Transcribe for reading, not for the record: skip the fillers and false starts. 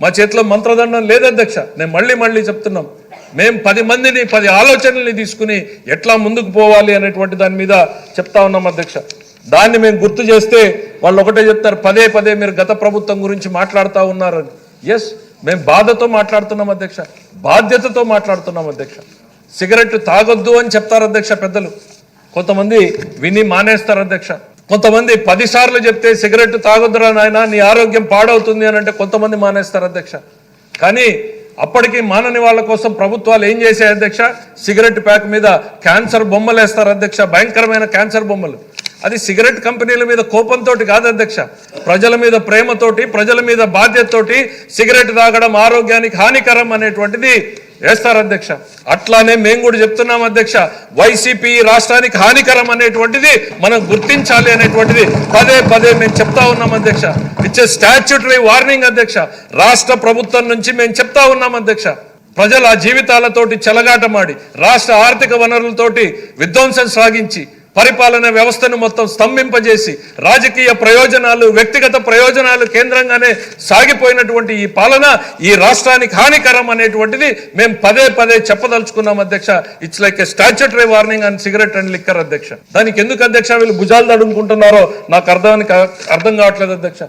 మా చేతిలో మంత్రదండం లేదు అధ్యక్ష. నేను మళ్ళీ చెప్తున్నాం, మేము 10 మందిని 10 ఆలోచనల్ని తీసుకుని ఎట్లా ముందుకు పోవాలి అనేటువంటి దాని మీద చెప్తా ఉన్నాం అధ్యక్ష. దాన్ని మేము గుర్తు చేస్తే వాళ్ళు ఒకటే చెప్తారు, పదే మీరు గత ప్రభుత్వం గురించి మాట్లాడుతూ ఉన్నారని. ఎస్, మేము బాధతో మాట్లాడుతున్నాం అధ్యక్ష, బాధ్యతతో మాట్లాడుతున్నాం అధ్యక్ష. సిగరెట్ తాగొద్దు అని చెప్తారు అధ్యక్ష పెద్దలు, కొంతమంది విని మానేస్తారు అధ్యక్ష. కొంతమంది 10 సార్లు చెప్తే సిగరెట్ తాగొద్దురా నాయన నీ ఆరోగ్యం పాడవుతుంది అని అంటే కొంతమంది మానేస్తారు అధ్యక్ష. కానీ అప్పటికి మానని వాళ్ళ కోసం ప్రభుత్వాలు ఏం చేశాయి అధ్యక్ష, సిగరెట్ ప్యాక్ మీద క్యాన్సర్ బొమ్మలు వేస్తారు అధ్యక్ష, భయంకరమైన క్యాన్సర్ బొమ్మలు. అది సిగరెట్ కంపెనీల మీద కోపంతో కాదు అధ్యక్ష, ప్రజల మీద ప్రేమతోటి, ప్రజల మీద బాధ్యతతోటి సిగరెట్ తాగడం ఆరోగ్యానికి హానికరం అనేటువంటిది వేస్తారు అధ్యక్ష. అట్లానే మేము కూడా చెప్తున్నాం అధ్యక్ష, వైసీపీ రాష్ట్రానికి హానికరం అనేటువంటిది మనం గుర్తించాలి అనేటువంటిది పదే మేము చెప్తా ఉన్నాం అధ్యక్ష. ఇచ్చే స్టాట్యూటరీ వార్నింగ్ అధ్యక్ష, రాష్ట్ర ప్రభుత్వం నుంచి మేము చెప్తా ఉన్నాం అధ్యక్ష. ప్రజల జీవితాలతోటి చెలగాటమాడి రాష్ట్ర ఆర్థిక వనరులతోటి విధ్వంసం సాగించి పరిపాలన వ్యవస్థను మొత్తం స్తంభింపజేసి రాజకీయ ప్రయోజనాలు, వ్యక్తిగత ప్రయోజనాలు కేంద్రంగానే సాగిపోయినటువంటి ఈ పాలన ఈ రాష్ట్రానికి హానికరం అనేటువంటిది మేము పదే చెప్పదలుచుకున్నాం అధ్యక్ష. It's like A statutory warning on cigarette and liquor అధ్యక్ష. దానికి ఎందుకు అధ్యక్ష వీళ్ళు భుజాలు తడుముకుంటున్నారో నాకు అర్థం కావట్లేదు అధ్యక్ష.